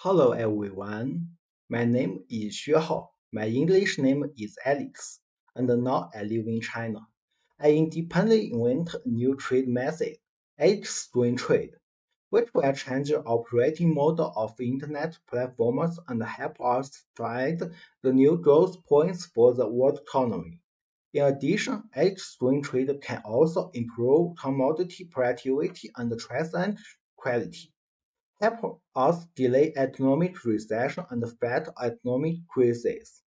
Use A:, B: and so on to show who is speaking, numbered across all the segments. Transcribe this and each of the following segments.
A: Hello everyone, my name is Xue Hao. My English name is Alex, and now I live in China. I independently invented a new trade method, exchange trade, which will change the operating model of internet platforms and help us find the new growth points for the world economy. In addition, exchange trade can also improve commodity productivity and transaction quality help us delay economic recession and fight economic crises.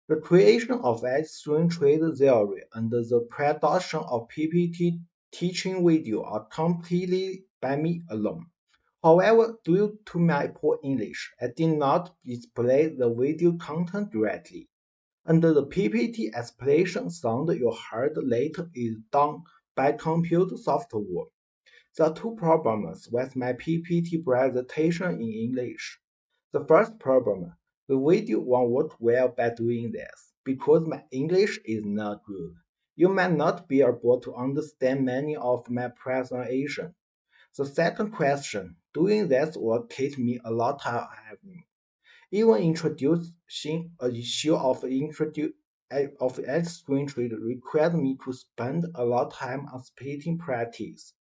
A: The creation of exchange trade theory and the production of PPT teaching video are completely by me alone. However, due to my poor English, I did not display the video content directly, and the PPT explanation sound you heard later is done by computer software. There are two problems with my PPT presentation in English. The first problem, the video won't work well by doing this because my English is not good. You might not be able to understand many of my presentation. The second question, doing this will take me a lot of time. Even introducing a issue of extreme trade requires me to spend a lot of time on speaking practice.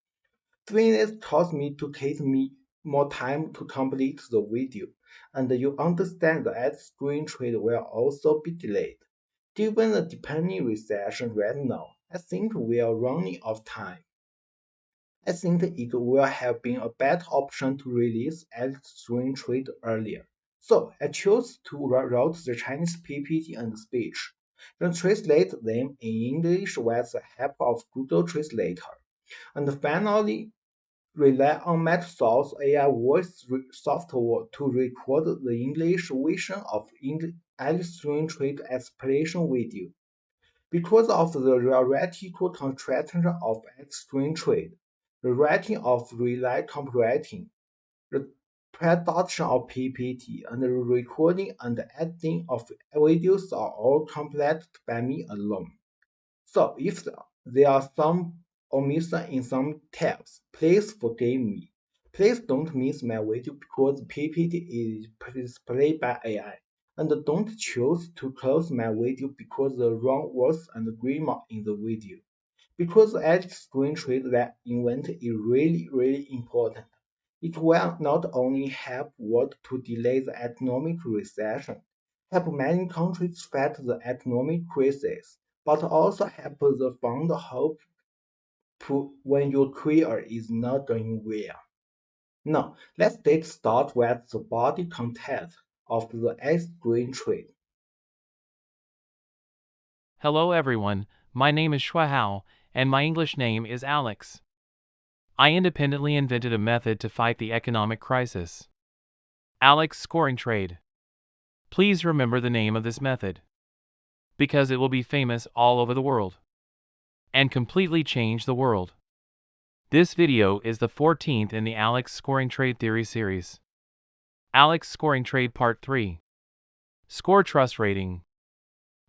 A: Doing this caused me to take me more time to complete the video, and you understand the ad screen trade will also be delayed. Given the depending recession right now, I think we are running out of time. I think it will have been a better option to release ad screen trade earlier. So I chose to write the Chinese PPT and speech, then translate them in English with the help of Google Translator, and finally rely on Microsoft's AI voice software to record the English version of Alice Trade explanation video. Because of the theoretical contraction of extreme trade, the writing of relay copywriting, the production of PPT, and the recording and editing of videos are all completed by me alone. So if there are some omissions in some tabs, please forgive me. Please don't miss my video because PPT is displayed by AI. And don't choose to close my video because the wrong words and grammar in the video. Because edge screen trade that invent is really important. It will not only help world to delay the economic recession, help many countries fight the economic crisis, but also help the fund hope when your career is not doing well. Now, let's take start with the body content of the X-green trade.
B: Hello everyone, my name is Xue Hao, and my English name is Alex. I independently invented a method to fight the economic crisis. Alex scoring trade. Please remember the name of this method, because it will be famous all over the world and completely change the world. This video is the 14th in the Alex scoring trade theory series. Alex scoring trade part 3. Score trust rating.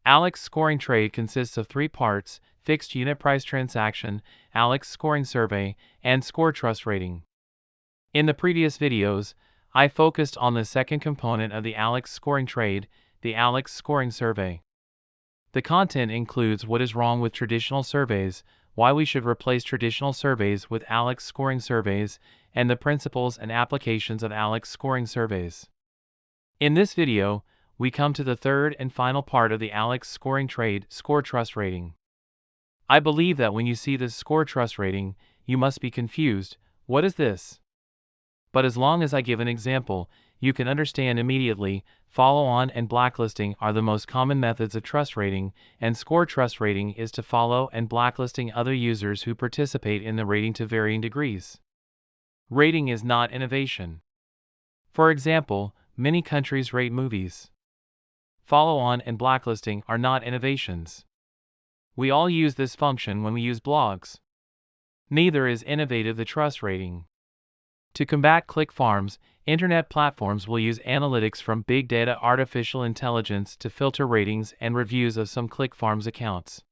B: Alex scoring trade consists of 3 parts: fixed unit price transaction, Alex scoring survey, and score trust rating. In the previous videos, I focused on the second component of the Alex scoring trade, the Alex scoring survey. The content includes what is wrong with traditional surveys, why we should replace traditional surveys with Alex scoring surveys, and the principles and applications of Alex scoring surveys. In this video, we come to the third and final part of the Alex scoring trade, score trust rating. I believe that when you see this score trust rating, you must be confused. What is this? But as long as I give an example, you can understand immediately. Follow-on and blacklisting are the most common methods of trust rating, and score trust rating is to follow and blacklisting other users who participate in the rating to varying degrees. Rating is not innovation. For example, many countries rate movies. Follow-on and blacklisting are not innovations. We all use this function when we use blogs. Neither is innovative the trust rating. To combat click farms, internet platforms will use analytics from big data artificial intelligence to filter ratings and reviews of some click farms accounts.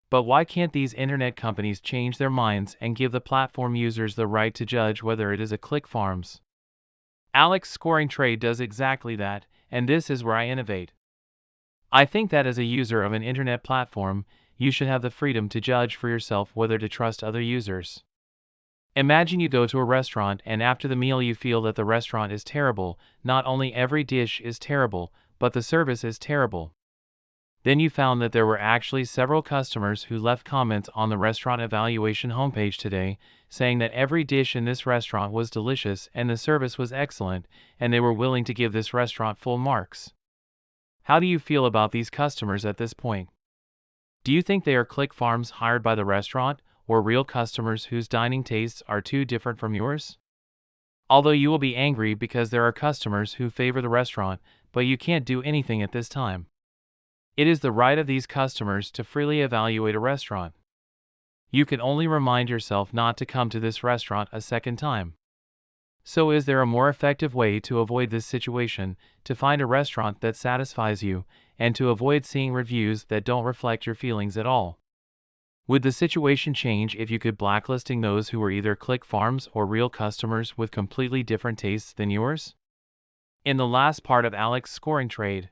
B: But why can't these internet companies change their minds and give the platform users the right to judge whether it is a click farms? Alex Scoring Trade does exactly that, and this is where I innovate. I think that as a user of an internet platform, you should have the freedom to judge for yourself whether to trust other users. Imagine you go to a restaurant and after the meal you feel that the restaurant is terrible. Not only every dish is terrible, but the service is terrible. Then you found that there were actually several customers who left comments on the restaurant evaluation homepage today, saying that every dish in this restaurant was delicious and the service was excellent, and they were willing to give this restaurant full marks. How do you feel about these customers at this point? Do you think they are click farms hired by the restaurant, or real customers whose dining tastes are too different from yours? Although you will be angry because there are customers who favor the restaurant, but you can't do anything at this time. It is the right of these customers to freely evaluate a restaurant. You can only remind yourself not to come to this restaurant a second time. So is there a more effective way to avoid this situation, to find a restaurant that satisfies you, and to avoid seeing reviews that don't reflect your feelings at all? Would the situation change if you could blacklisting those who were either click farms or real customers with completely different tastes than yours? In the last part of Alex Scoring Trade,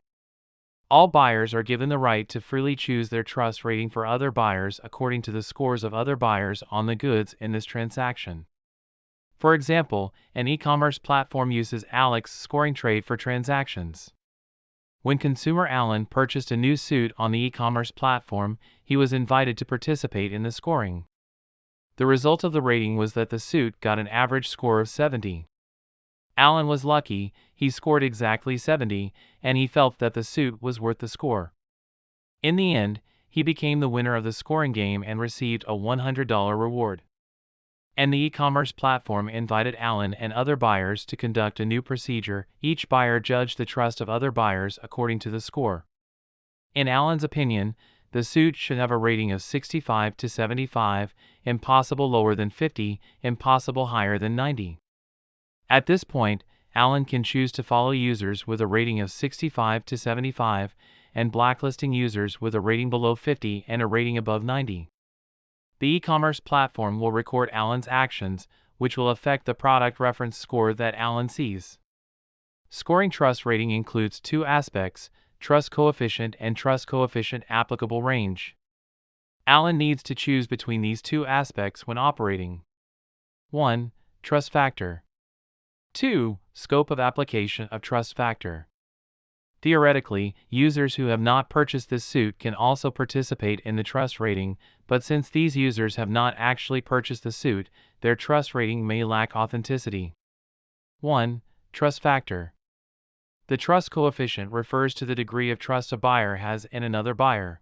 B: all buyers are given the right to freely choose their trust rating for other buyers according to the scores of other buyers on the goods in this transaction. For example, an e-commerce platform uses Alex Scoring Trade for transactions. When consumer Alan purchased a new suit on the e-commerce platform, he was invited to participate in the scoring. The result of the rating was that the suit got an average score of 70. Alan was lucky, he scored exactly 70, and he felt that the suit was worth the score. In the end, he became the winner of the scoring game and received a $100 reward. And the e-commerce platform invited Alan and other buyers to conduct a new procedure. Each buyer judged the trust of other buyers according to the score. In Alan's opinion, the suit should have a rating of 65 to 75, impossible lower than 50, impossible higher than 90. At this point, Alan can choose to follow users with a rating of 65 to 75 and blacklisting users with a rating below 50 and a rating above 90. The e-commerce platform will record Alan's actions, which will affect the product reference score that Alan sees. Scoring trust rating includes two aspects: trust coefficient and trust coefficient applicable range. Alan needs to choose between these two aspects when operating. 1. Trust factor. 2. Scope of application of trust factor. Theoretically, users who have not purchased this suit can also participate in the trust rating, but since these users have not actually purchased the suit, their trust rating may lack authenticity. 1. Trust factor. The trust coefficient refers to the degree of trust a buyer has in another buyer.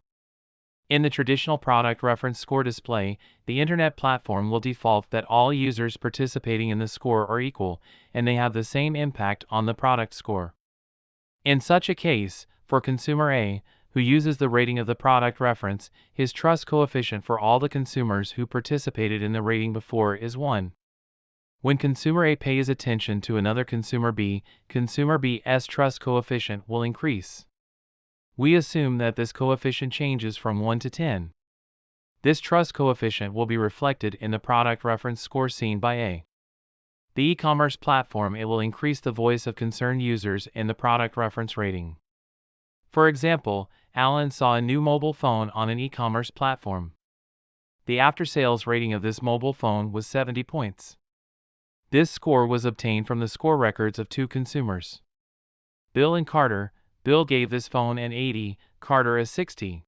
B: In the traditional product reference score display, the internet platform will default that all users participating in the score are equal, and they have the same impact on the product score. In such a case, for consumer A, who uses the rating of the product reference, his trust coefficient for all the consumers who participated in the rating before is 1. When consumer A pays attention to another consumer B's trust coefficient will increase. We assume that this coefficient changes from 1 to 10. This trust coefficient will be reflected in the product reference score seen by A. The e-commerce platform will increase the voice of concerned users in the product reference rating. For example, Alan saw a new mobile phone on an e-commerce platform. The after-sales rating of this mobile phone was 70 points. This score was obtained from the score records of two consumers, Bill and Carter. Bill gave this phone an 80, Carter a 60.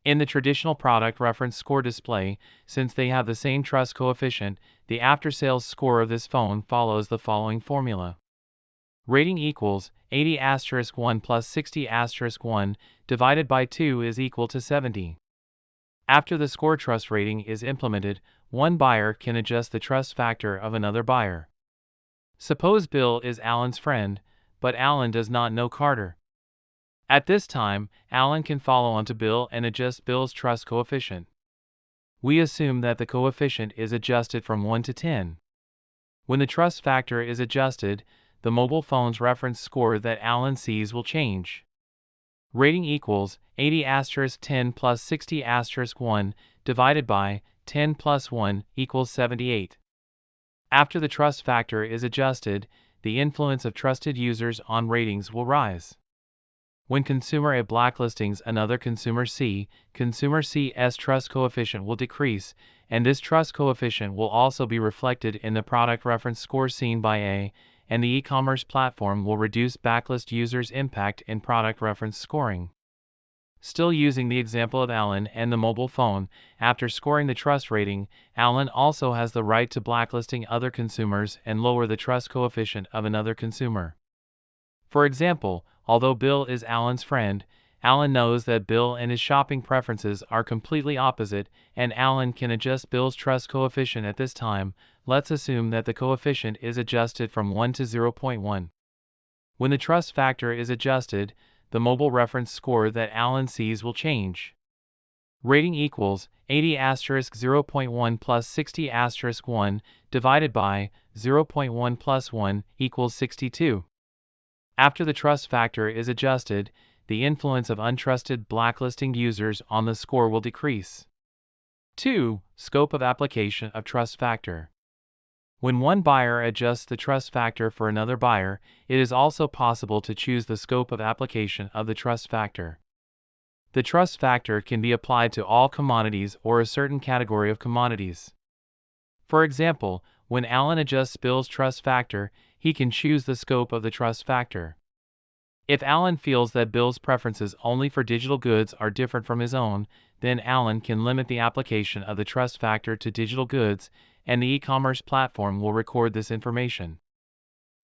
B: In the traditional product reference score display, since they have the same trust coefficient, the after-sales score of this phone follows the following formula. Rating equals 80*1 plus 60*1 divided by 2 is equal to 70. After the score trust rating is implemented, one buyer can adjust the trust factor of another buyer. Suppose Bill is Alan's friend, but Alan does not know Carter. At this time, Alan can follow on to Bill and adjust Bill's trust coefficient. We assume that the coefficient is adjusted from 1 to 10. When the trust factor is adjusted, the mobile phone's reference score that Alan sees will change. Rating equals 80*10 plus 60*1 divided by 10 plus 1 equals 78. After the trust factor is adjusted, the influence of trusted users on ratings will rise. When consumer A blacklistings another consumer C's trust coefficient will decrease, and this trust coefficient will also be reflected in the product reference score seen by A, and the e-commerce platform will reduce backlist users' impact in product reference scoring. Still using the example of Alan and the mobile phone, after scoring the trust rating, Alan also has the right to blacklisting other consumers and lower the trust coefficient of another consumer. For example, although Bill is Alan's friend, Alan knows that Bill and his shopping preferences are completely opposite, and Alan can adjust Bill's trust coefficient at this time. Let's assume that the coefficient is adjusted from 1 to 0.1. When the trust factor is adjusted, the mobile reference score that Alan sees will change. Rating equals 80 asterisk 0.1 plus 60 asterisk 1 divided by 0.1 plus 1 equals 62. After the trust factor is adjusted, the influence of untrusted blacklisting users on the score will decrease. 2. Scope of application of trust factor. When one buyer adjusts the trust factor for another buyer, it is also possible to choose the scope of application of the trust factor. The trust factor can be applied to all commodities or a certain category of commodities. For example, when Alan adjusts Bill's trust factor, he can choose the scope of the trust factor. If Alan feels that Bill's preferences only for digital goods are different from his own, then Alan can limit the application of the trust factor to digital goods, and the e-commerce platform will record this information.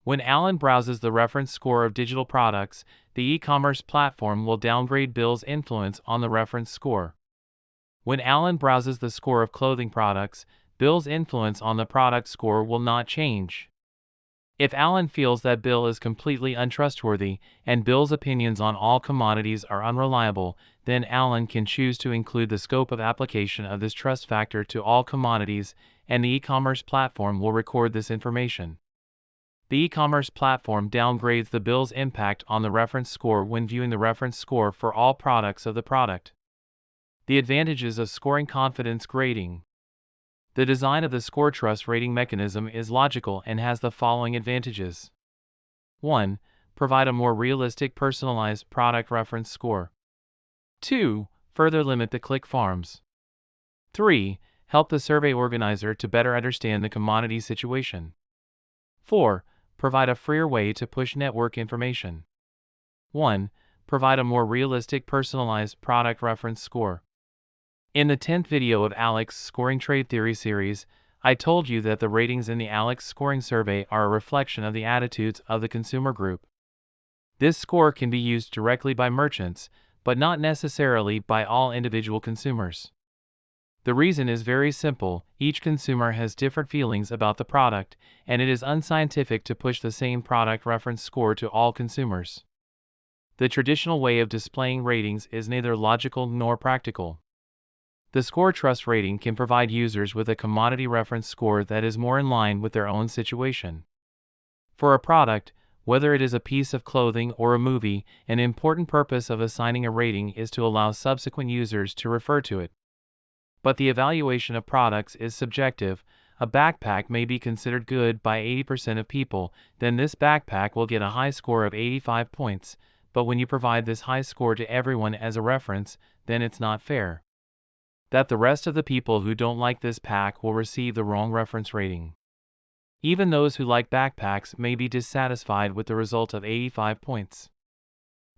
B: When Alan browses the reference score of digital products, the e-commerce platform will downgrade Bill's influence on the reference score. When Alan browses the score of clothing products, Bill's influence on the product score will not change. If Alan feels that Bill is completely untrustworthy and Bill's opinions on all commodities are unreliable, then Alan can choose to include the scope of application of this trust factor to all commodities, and the e-commerce platform will record this information. The e-commerce platform downgrades the Bill's impact on the reference score when viewing the reference score for all products of the product. The advantages of scoring confidence grading. The design of the score trust rating mechanism is logical and has the following advantages. 1. Provide a more realistic personalized product reference score. 2. Further limit the click farms. 3. Help the survey organizer to better understand the commodity situation. 4. Provide a freer way to push network information. 1. Provide a more realistic personalized product reference score. In the 10th video of Alex Scoring Trade Theory series, I told you that the ratings in the Alex Scoring Survey are a reflection of the attitudes of the consumer group. This score can be used directly by merchants, but not necessarily by all individual consumers. The reason is very simple: each consumer has different feelings about the product, and it is unscientific to push the same product reference score to all consumers. The traditional way of displaying ratings is neither logical nor practical. The score trust rating can provide users with a commodity reference score that is more in line with their own situation. For a product, whether it is a piece of clothing or a movie, an important purpose of assigning a rating is to allow subsequent users to refer to it. But the evaluation of products is subjective. A backpack may be considered good by 80% of people, then this backpack will get a high score of 85 points, but when you provide this high score to everyone as a reference, then it's not fair that the rest of the people who don't like this pack will receive the wrong reference rating. Even those who like backpacks may be dissatisfied with the result of 85 points.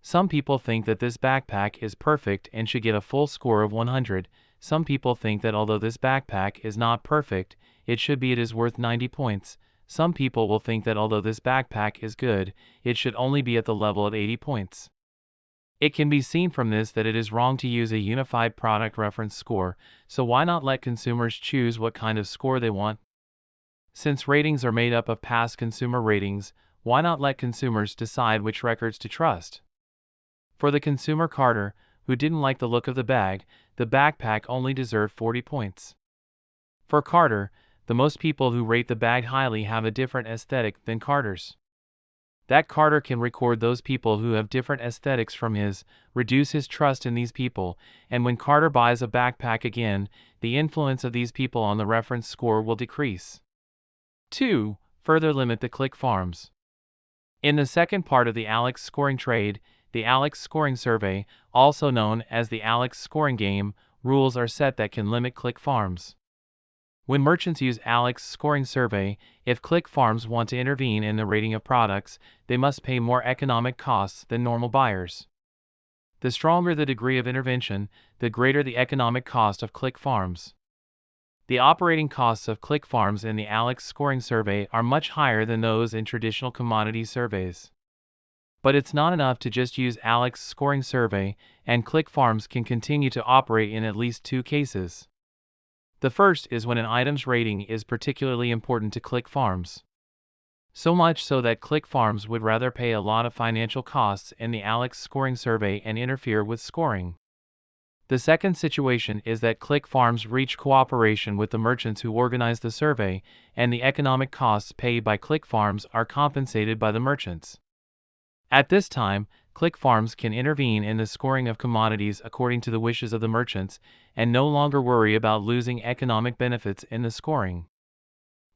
B: Some people think that this backpack is perfect and should get a full score of 100. Some people think that although this backpack is not perfect, it is worth 90 points. Some people will think that although this backpack is good, it should only be at the level of 80 points. It can be seen from this that it is wrong to use a unified product reference score, so why not let consumers choose what kind of score they want? Since ratings are made up of past consumer ratings, why not let consumers decide which records to trust? For the consumer Carter, who didn't like the look of the bag, the backpack only deserved 40 points. For Carter, the most people who rate the bag highly have a different aesthetic than Carter's. That Carter can record those people who have different aesthetics from his, reduce his trust in these people, and when Carter buys a backpack again, the influence of these people on the reference score will decrease. 2. Further limit the click farms. In the second part of the Alex scoring trade, the Alex scoring survey, also known as the Alex scoring game, rules are set that can limit click farms. When merchants use Alex scoring survey, if click farms want to intervene in the rating of products, they must pay more economic costs than normal buyers. The stronger the degree of intervention, the greater the economic cost of click farms. The operating costs of click farms in the Alex scoring survey are much higher than those in traditional commodity surveys. But it's not enough to just use Alex scoring survey, and click farms can continue to operate in at least two cases. The first is when an item's rating is particularly important to click farms. So much so that click farms would rather pay a lot of financial costs in the Alex scoring survey and interfere with scoring. The second situation is that click farms reach cooperation with the merchants who organize the survey, and the economic costs paid by click farms are compensated by the merchants. At this time, click farms can intervene in the scoring of commodities according to the wishes of the merchants and no longer worry about losing economic benefits in the scoring.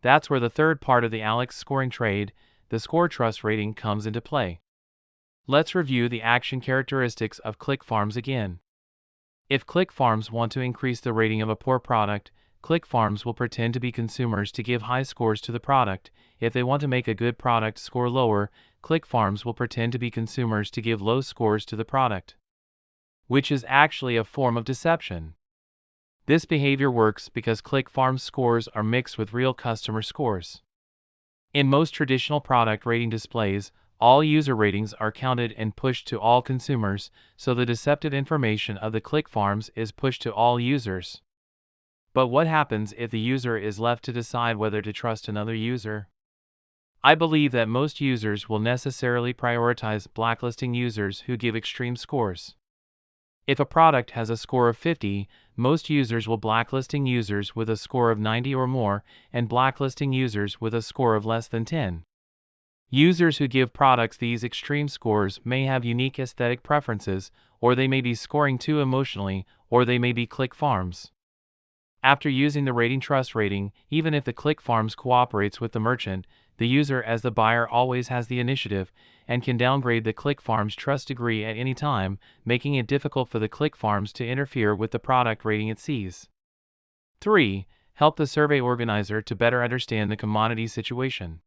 B: That's where the third part of the Alex scoring trade, the score trust rating, comes into play. Let's review the action characteristics of click farms again. If click farms want to increase the rating of a poor product, click farms will pretend to be consumers to give high scores to the product. If they want to make a good product score lower, click farms will pretend to be consumers to give low scores to the product, which is actually a form of deception. This behavior works because click farms scores are mixed with real customer scores. In most traditional product rating displays, all user ratings are counted and pushed to all consumers, so the deceptive information of the click farms is pushed to all users. But what happens if the user is left to decide whether to trust another user? I believe that most users will necessarily prioritize blacklisting users who give extreme scores. If a product has a score of 50, most users will blacklisting users with a score of 90 or more and blacklisting users with a score of less than 10. Users who give products these extreme scores may have unique aesthetic preferences, or they may be scoring too emotionally, or they may be click farms. After using the rating trust rating, even if the click farms cooperates with the merchant, the user as the buyer always has the initiative and can downgrade the click farms trust degree at any time, making it difficult for the click farms to interfere with the product rating it sees. 3. Help the survey organizer to better understand the commodity situation.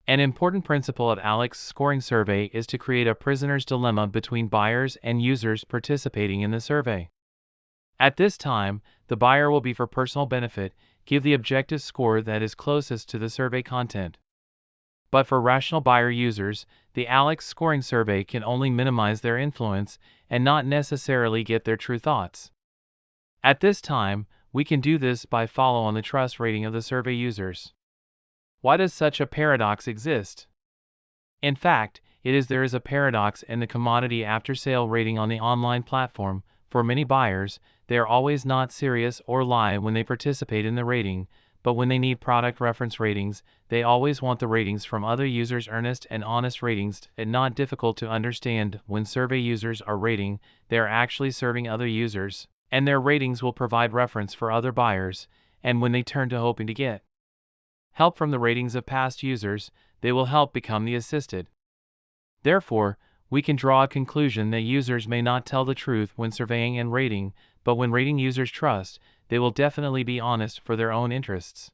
B: An important principle of Alex scoring survey is to create a prisoner's dilemma between buyers and users participating in the survey. At this time, the buyer will be for personal benefit, give the objective score that is closest to the survey content. But for rational buyer users, the Alex scoring survey can only minimize their influence and not necessarily get their true thoughts. At this time, we can do this by following the trust rating of the survey users. Why does such a paradox exist? In fact, there is a paradox in the commodity after-sale rating on the online platform. For many buyers, they are always not serious or lie when they participate in the rating, but when they need product reference ratings, they always want the ratings from other users' earnest and honest ratings. It's not difficult to understand when survey users are rating, they are actually serving other users, and their ratings will provide reference for other buyers, and when they turn to hoping to get help from the ratings of past users, they will help become the assisted. Therefore, we can draw a conclusion that users may not tell the truth when surveying and rating, but when rating users trust, they will definitely be honest for their own interests.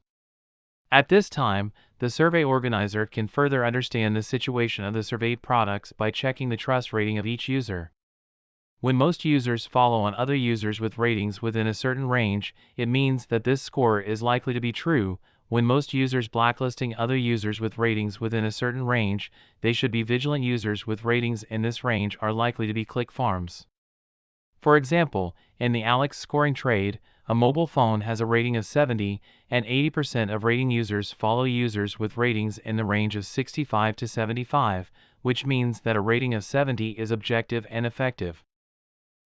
B: At this time, the survey organizer can further understand the situation of the surveyed products by checking the trust rating of each user. When most users follow on other users with ratings within a certain range, it means that this score is likely to be true. When most users blacklisting other users with ratings within a certain range, they should be vigilant. Users with ratings in this range are likely to be click farms. For example, in the Alex scoring trade, a mobile phone has a rating of 70, and 80% of rating users follow users with ratings in the range of 65 to 75, which means that a rating of 70 is objective and effective.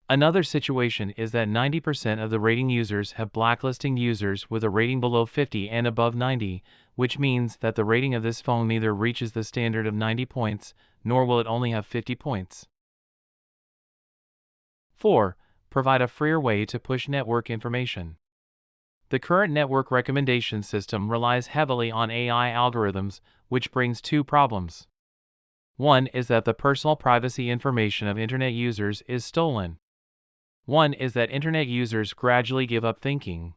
B: Another situation is that 90% of the rating users have blacklisting users with a rating below 50 and above 90, which means that the rating of this phone neither reaches the standard of 90 points, nor will it only have 50 points. 4. Provide a freer way to push network information. The current network recommendation system relies heavily on AI algorithms, which brings two problems. One is that the personal privacy information of Internet users is stolen. One is that Internet users gradually give up thinking.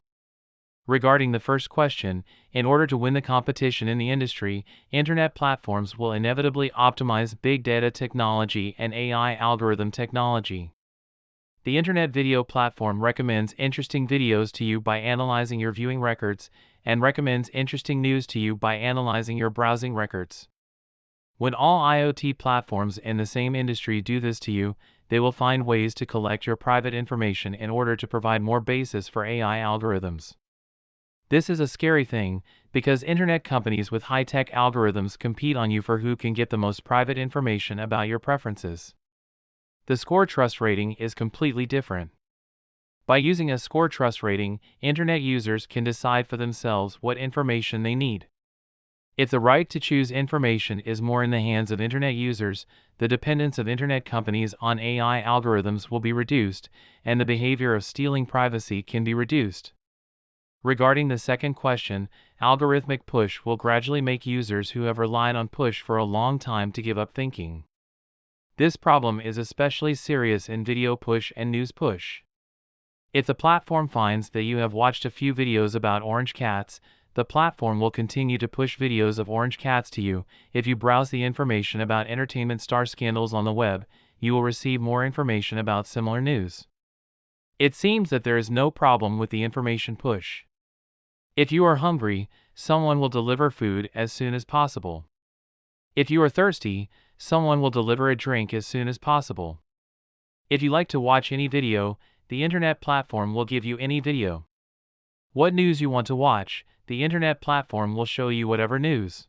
B: Regarding the first question, in order to win the competition in the industry, Internet platforms will inevitably optimize big data technology and AI algorithm technology. The Internet video platform recommends interesting videos to you by analyzing your viewing records, and recommends interesting news to you by analyzing your browsing records. When all IoT platforms in the same industry do this to you, they will find ways to collect your private information in order to provide more basis for AI algorithms. This is a scary thing, because Internet companies with high-tech algorithms compete on you for who can get the most private information about your preferences. The score trust rating is completely different. By using a score trust rating, Internet users can decide for themselves what information they need. If the right to choose information is more in the hands of Internet users, the dependence of Internet companies on AI algorithms will be reduced, and the behavior of stealing privacy can be reduced. Regarding the second question, algorithmic push will gradually make users who have relied on push for a long time to give up thinking. This problem is especially serious in video push and news push. If the platform finds that you have watched a few videos about orange cats, the platform will continue to push videos of orange cats to you. If you browse the information about entertainment star scandals on the web, you will receive more information about similar news. It seems that there is no problem with the information push. If you are hungry, someone will deliver food as soon as possible. If you are thirsty, someone will deliver a drink as soon as possible. If you like to watch any video, the Internet platform will give you any video. What news you want to watch, the Internet platform will show you whatever news.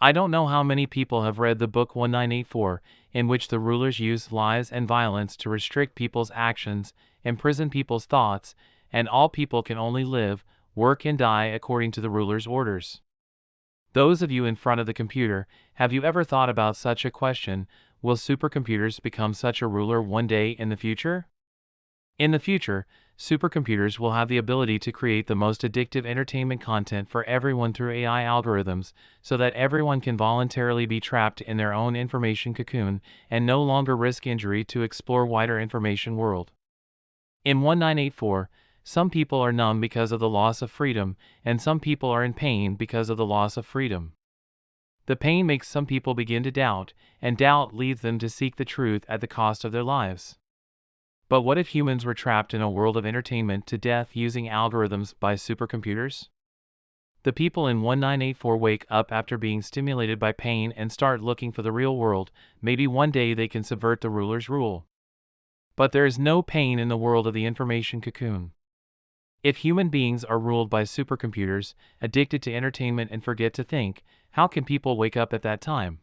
B: I don't know how many people have read the book 1984, in which the rulers use lies and violence to restrict people's actions, imprison people's thoughts, and all people can only live, work and die according to the ruler's orders. Those of you in front of the computer, have you ever thought about such a question: will supercomputers become such a ruler one day in the future? In the future, supercomputers will have the ability to create the most addictive entertainment content for everyone through AI algorithms, so that everyone can voluntarily be trapped in their own information cocoon and no longer risk injury to explore wider information world. In 1984, some people are numb because of the loss of freedom, and some people are in pain because of the loss of freedom. The pain makes some people begin to doubt, and doubt leads them to seek the truth at the cost of their lives. But what if humans were trapped in a world of entertainment to death using algorithms by supercomputers? The people in 1984 wake up after being stimulated by pain and start looking for the real world. Maybe one day they can subvert the ruler's rule. But there is no pain in the world of the information cocoon. If human beings are ruled by supercomputers, addicted to entertainment and forget to think, how can people wake up at that time?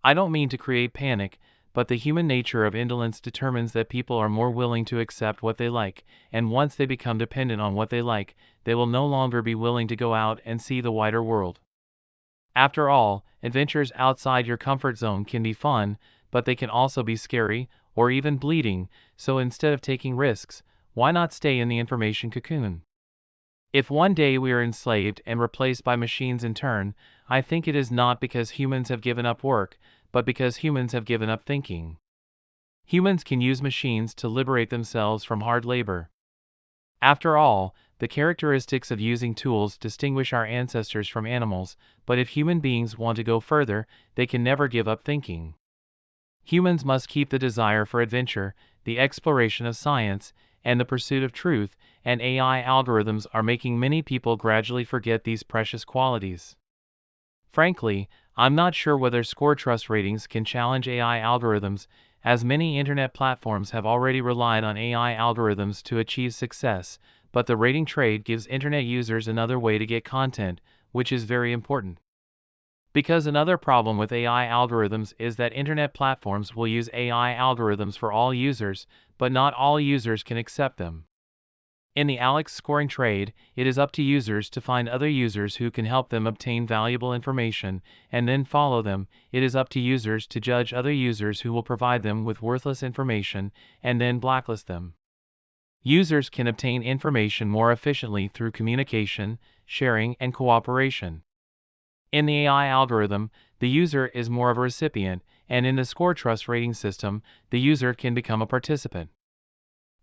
B: I don't mean to create panic, but the human nature of indolence determines that people are more willing to accept what they like, and once they become dependent on what they like, they will no longer be willing to go out and see the wider world. After all, adventures outside your comfort zone can be fun, but they can also be scary, or even bleeding, so instead of taking risks, why not stay in the information cocoon? If one day we are enslaved and replaced by machines in turn, I think it is not because humans have given up work, but because humans have given up thinking. Humans can use machines to liberate themselves from hard labor. After all, the characteristics of using tools distinguish our ancestors from animals, but if human beings want to go further, they can never give up thinking. Humans must keep the desire for adventure, the exploration of science, and the pursuit of truth, and AI algorithms are making many people gradually forget these precious qualities. Frankly, I'm not sure whether score trust ratings can challenge AI algorithms, as many internet platforms have already relied on AI algorithms to achieve success, but the rating trade gives internet users another way to get content, which is very important. Because another problem with AI algorithms is that internet platforms will use AI algorithms for all users, but not all users can accept them. In the Alex scoring trade, it is up to users to find other users who can help them obtain valuable information, and then follow them. It is up to users to judge other users who will provide them with worthless information, and then blacklist them. Users can obtain information more efficiently through communication, sharing, and cooperation. In the AI algorithm, the user is more of a recipient, and in the score trust rating system, the user can become a participant.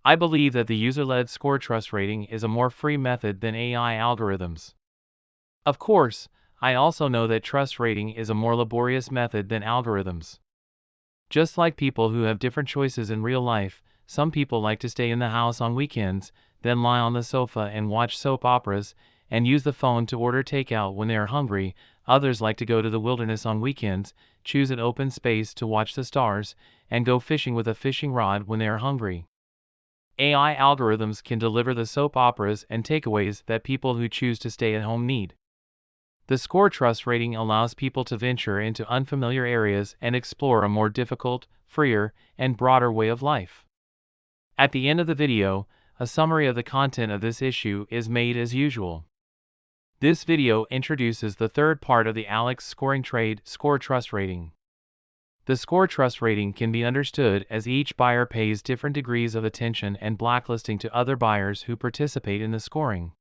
B: I believe that the user-led score trust rating is a more free method than AI algorithms. Of course, I also know that trust rating is a more laborious method than algorithms. Just like people who have different choices in real life, some people like to stay in the house on weekends, then lie on the sofa and watch soap operas, and use the phone to order takeout when they are hungry. Others like to go to the wilderness on weekends, choose an open space to watch the stars, and go fishing with a fishing rod when they are hungry. AI algorithms can deliver the soap operas and takeaways that people who choose to stay at home need. The score trust rating allows people to venture into unfamiliar areas and explore a more difficult, freer, and broader way of life. At the end of the video, a summary of the content of this issue is made as usual. This video introduces the third part of the Alex scoring trade score trust rating. The score trust rating can be understood as each buyer pays different degrees of attention and blacklisting to other buyers who participate in the scoring.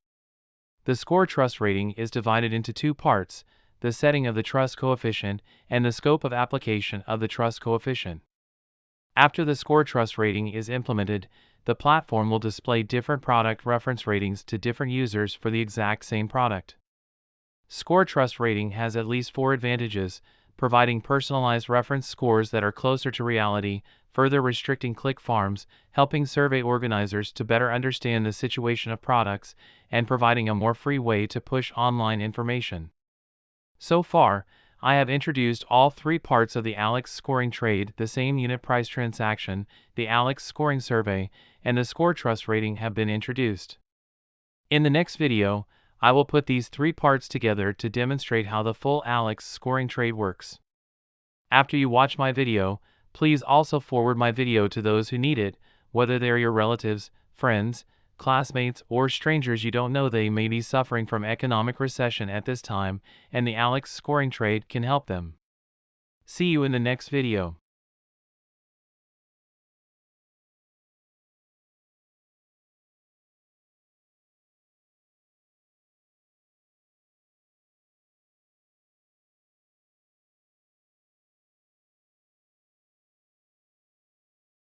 B: The score trust rating is divided into two parts: the setting of the trust coefficient and the scope of application of the trust coefficient. After the score trust rating is implemented, the platform will display different product reference ratings to different users for the exact same product. Score trust rating has at least 4 advantages: providing personalized reference scores that are closer to reality, further restricting click farms, helping survey organizers to better understand the situation of products, and providing a more free way to push online information. So far, I have introduced all 3 parts of the Alex scoring trade: the same unit price transaction, the Alex scoring survey, and the score trust rating have been introduced. In the next video, I will put these 3 parts together to demonstrate how the full Alex scoring trade works. After you watch my video, please also forward my video to those who need it, whether they are your relatives, friends, classmates, or strangers you don't know. They may be suffering from economic recession at this time, and the Alex scoring trade can help them. See you in the next video.